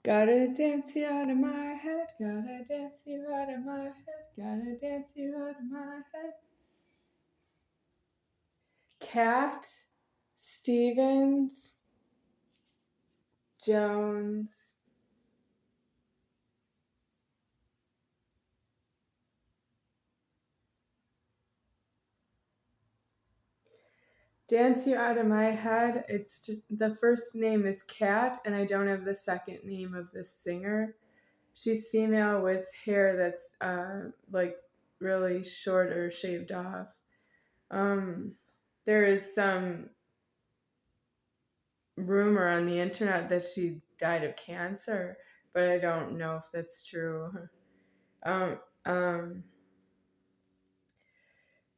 Gotta dance you out of my head, gotta dance you out of my head, gotta dance you out of my head. Cat Stevens Jones. Dance You Out of My Head. The first name is Cat, and I don't have the second name of the singer. She's female with hair that's like really short or shaved off. There is some rumor on the internet that she died of cancer, but I don't know if that's true.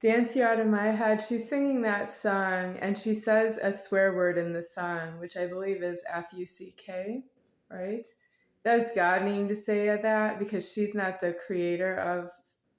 Dance You Out of My Head, she's singing that song, and she says a swear word in the song, which I believe is F-U-C-K, right? Does God need to say that? Because she's not the creator of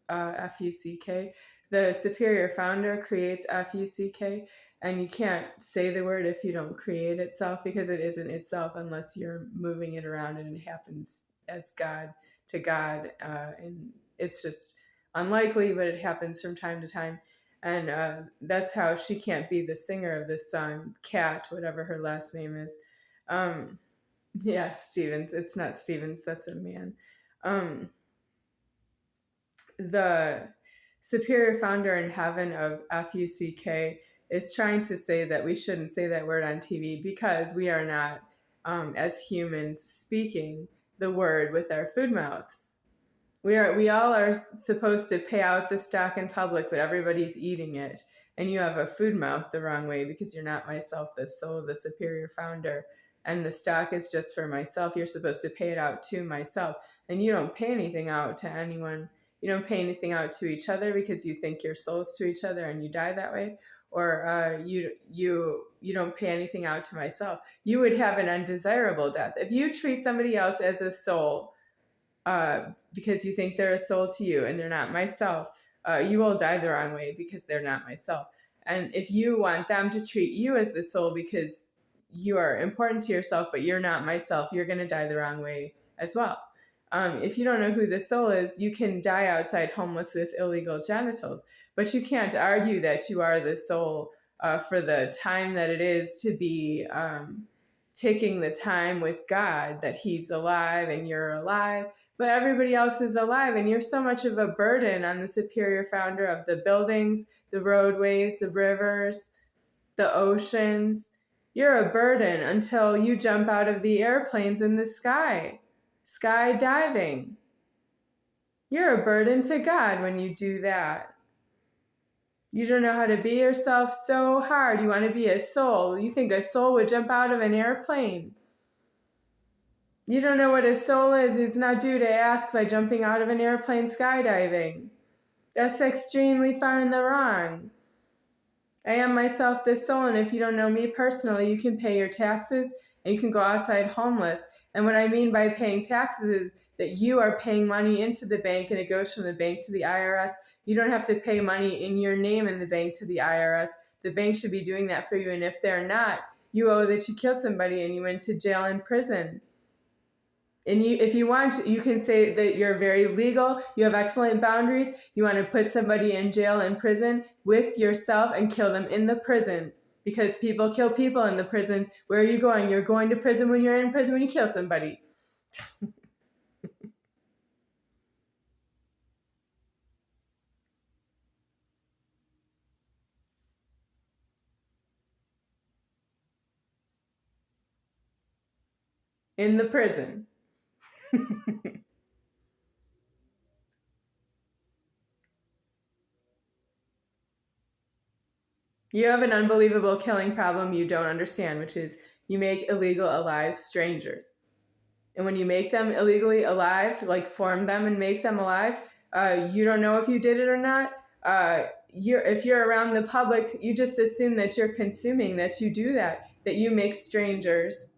F-U-C-K. The superior founder creates F-U-C-K, and you can't say the word if you don't create itself, because it isn't itself unless you're moving it around and it happens as God to God, and it's just unlikely, but it happens from time to time. And that's how she can't be the singer of this song, Cat, whatever her last name is. Yeah, Stevens. It's not Stevens, that's a man. The superior founder in heaven of F-U-C-K is trying to say that we shouldn't say that word on TV because we are not, as humans, speaking the word with our food mouths. We all are supposed to pay out the stock in public, but everybody's eating it. And you have a food mouth the wrong way because you're not myself, the soul, the superior founder. And the stock is just for myself. You're supposed to pay it out to myself. And you don't pay anything out to anyone. You don't pay anything out to each other because you think your souls to each other and you die that way. Or you don't pay anything out to myself. You would have an undesirable death. If you treat somebody else as a soul, because you think they're a soul to you and they're not myself, you will die the wrong way because they're not myself. And if you want them to treat you as the soul because you are important to yourself, but you're not myself, you're going to die the wrong way as well. If you don't know who the soul is, you can die outside homeless with illegal genitals, but you can't argue that you are the soul for the time that it is to be taking the time with God, that he's alive and you're alive, but everybody else is alive, and you're so much of a burden on the superior founder of the buildings, the roadways, the rivers, the oceans. You're a burden until you jump out of the airplanes in the sky, skydiving. You're a burden to God when you do that. You don't know how to be yourself so hard. You want to be a soul. You think a soul would jump out of an airplane. You don't know what a soul is. It's not due to ask by jumping out of an airplane skydiving. That's extremely far in the wrong. I am myself the soul, and if you don't know me personally, you can pay your taxes and you can go outside homeless. And what I mean by paying taxes is that you are paying money into the bank and it goes from the bank to the IRS. You don't have to pay money in your name in the bank to the IRS. The bank should be doing that for you. And if they're not, you owe that you killed somebody and you went to jail and prison. And if you want, you can say that you're very legal, you have excellent boundaries, you want to put somebody in jail and prison with yourself and kill them in the prison. Because people kill people in the prisons. Where are you going? You're going to prison when you're in prison when you kill somebody. In the prison. You have an unbelievable killing problem you don't understand, which is you make illegal alive strangers. And when you make them illegally alive, like form them and make them alive, you don't know if you did it or not. If you're around the public, you just assume that you're consuming, that you do that you make strangers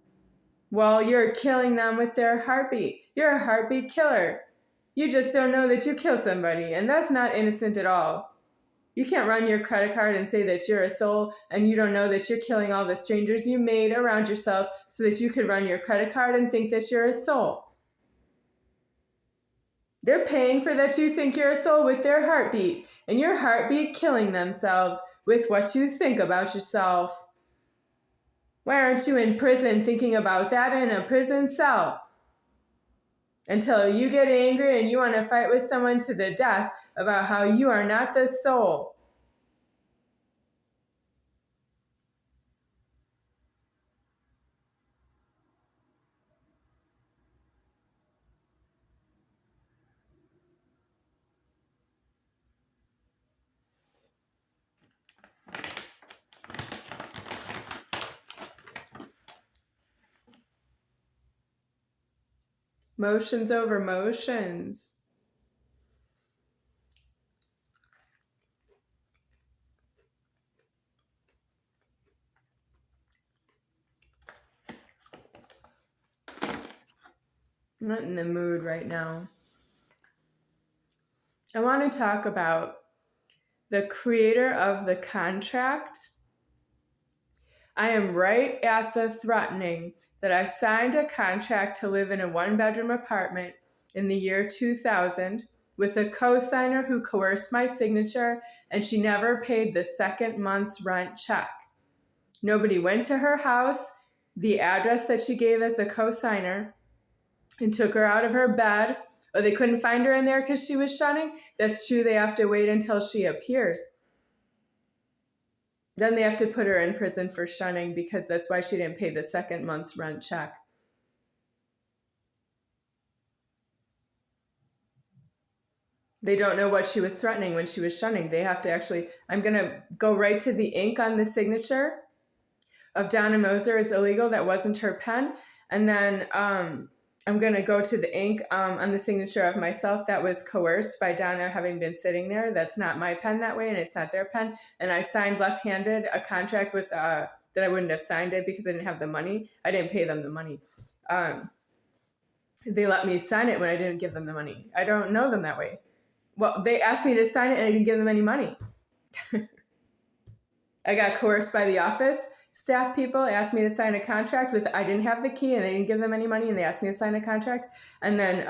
while you're killing them with their heartbeat. You're a heartbeat killer. You just don't know that you killed somebody, and that's not innocent at all. You can't run your credit card and say that you're a soul and you don't know that you're killing all the strangers you made around yourself so that you could run your credit card and think that you're a soul. They're paying for that you think you're a soul with their heartbeat, and your heartbeat killing themselves with what you think about yourself. Why aren't you in prison thinking about that in a prison cell? Until you get angry and you want to fight with someone to the death about how you are not the soul. Motions over motions. I'm not in the mood right now. I want to talk about the creator of the contract. I am right at the threatening that I signed a contract to live in a one-bedroom apartment in the year 2000 with a co-signer who coerced my signature, and she never paid the second month's rent check. Nobody went to her house, the address that she gave as the co-signer, and took her out of her bed, or they couldn't find her in there because she was shunning. That's true. They have to wait until she appears. Then they have to put her in prison for shunning because that's why she didn't pay the second month's rent check. They don't know what she was threatening when she was shunning. They have to actually, I'm going to go right to the ink on the signature of Donna Moser is illegal. That wasn't her pen. And then I'm going to go to the ink on the signature of myself that was coerced by Donna having been sitting there. That's not my pen that way, and it's not their pen. And I signed left-handed a contract with that I wouldn't have signed it because I didn't have the money. I didn't pay them the money. They let me sign it when I didn't give them the money. I don't know them that way. Well, they asked me to sign it and I didn't give them any money. I got coerced by the office staff people. Asked me to sign a contract with, I didn't have the key and they didn't give them any money and they asked me to sign a contract. And then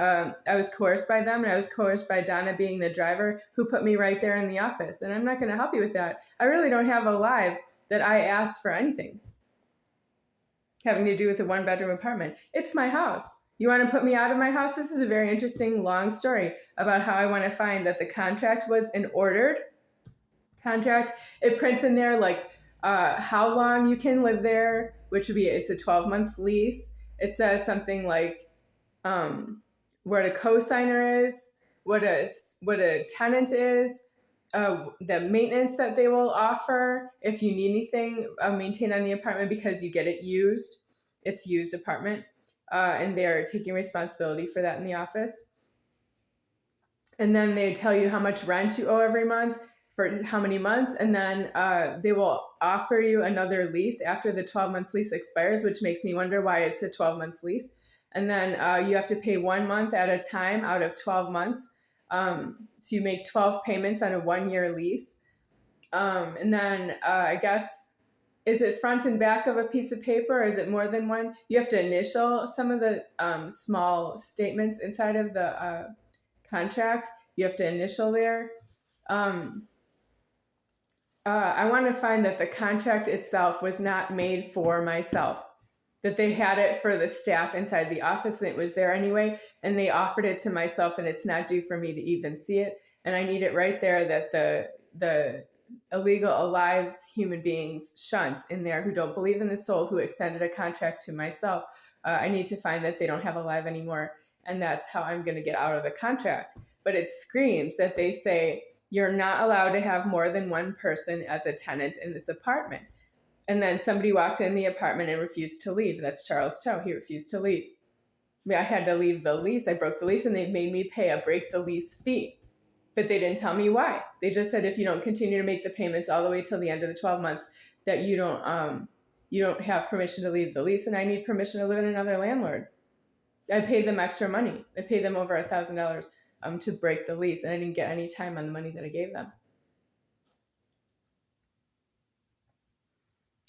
I was coerced by them, and I was coerced by Donna being the driver who put me right there in the office. And I'm not going to help you with that. I really don't have a live that I asked for anything having to do with a one-bedroom apartment. It's my house. You want to put me out of my house? This is a very interesting, long story about how I want to find that the contract was an ordered contract. It prints in there like how long you can live there, which would be, it's a 12-month lease. It says something like where the co-signer is, what a tenant is, the maintenance that they will offer if you need anything maintained on the apartment because you get it used. It's used apartment, and they're taking responsibility for that in the office. And then they tell you how much rent you owe every month for how many months, and then they will offer you another lease after the 12 months lease expires, which makes me wonder why it's a 12 months lease. And then you have to pay 1 month at a time out of 12 months. So you make 12 payments on a 1-year lease. And then I guess, is it front and back of a piece of paper, or is it more than one? You have to initial some of the small statements inside of the contract. You have to initial there. I want to find that the contract itself was not made for myself, that they had it for the staff inside the office and it was there anyway, and they offered it to myself and it's not due for me to even see it. And I need it right there that the illegal alive human beings shunts in there who don't believe in the soul, who extended a contract to myself. I need to find that they don't have alive anymore, and that's how I'm going to get out of the contract. But it screams that they say, you're not allowed to have more than one person as a tenant in this apartment. And then somebody walked in the apartment and refused to leave. That's Charles Toe. He refused to leave. I had to leave the lease. I broke the lease and they made me pay a break the lease fee. But they didn't tell me why. They just said if you don't continue to make the payments all the way till the end of the 12 months, that you don't have permission to leave the lease, and I need permission to live in another landlord. I paid them extra money. I paid them over $1,000 to break the lease, and I didn't get any time on the money that I gave them.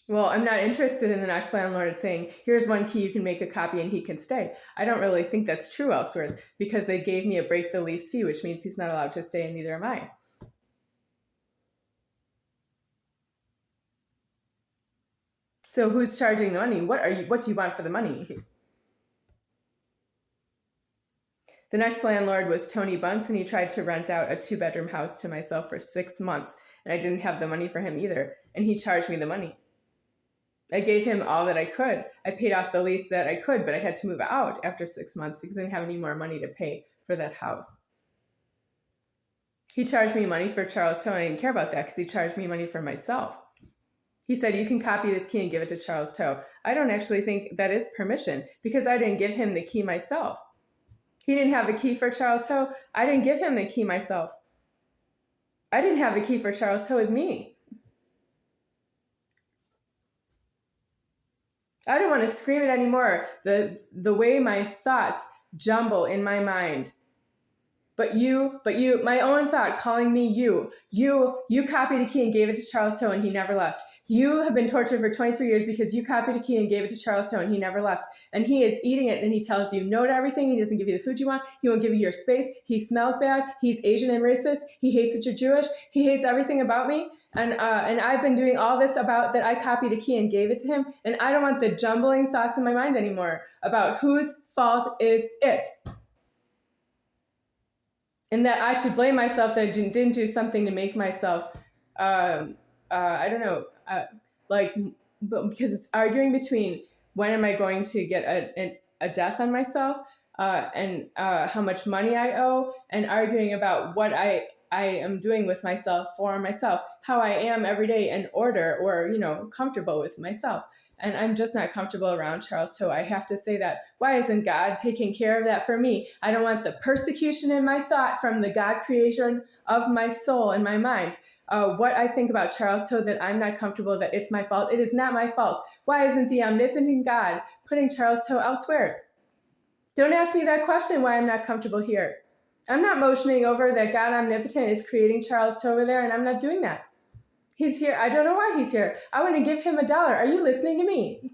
Well, I'm not interested in the next landlord saying, here's one key, you can make a copy and he can stay. I don't really think that's true elsewhere because they gave me a break the lease fee, which means he's not allowed to stay and neither am I. So who's charging the money? What do you want for the money? The next landlord was Tony Bunce, and he tried to rent out a 2-bedroom house to myself for 6 months, and I didn't have the money for him either, and he charged me the money. I gave him all that I could. I paid off the lease that I could, but I had to move out after 6 months because I didn't have any more money to pay for that house. He charged me money for Charlestown. I didn't care about that because he charged me money for myself. He said, you can copy this key and give it to Charles Toe. I don't actually think that is permission because I didn't give him the key myself. He didn't have the key for Charles Toe. I didn't give him the key myself. I didn't have the key for Charles Toe as me. I don't want to scream it anymore. The way my thoughts jumble in my mind. But you, my own thought calling me you copied a key and gave it to Charles Toe and he never left. You have been tortured for 23 years because you copied a key and gave it to Charles Toe and he never left. And he is eating it and he tells you no to everything. He doesn't give you the food you want. He won't give you your space. He smells bad. He's Asian and racist. He hates that you're Jewish. He hates everything about me. And I've been doing all this about that I copied a key and gave it to him. And I don't want the jumbling thoughts in my mind anymore about whose fault is it. And that I should blame myself that I didn't do something to make myself, I don't know, because it's arguing between when am I going to get a death on myself and how much money I owe, and arguing about what I am doing with myself for myself, how I am every day in order or, comfortable with myself. And I'm just not comfortable around Charles Toe. I have to say that. Why isn't God taking care of that for me? I don't want the persecution in my thought from the God creation of my soul and my mind. What I think about Charles Toe, that I'm not comfortable, that it's my fault. It is not my fault. Why isn't the omnipotent God putting Charles Toe elsewhere? Don't ask me that question, why I'm not comfortable here. I'm not motioning over that God omnipotent is creating Charles Toe over there, and I'm not doing that. He's here. I don't know why he's here. I want to give him $1. Are you listening to me?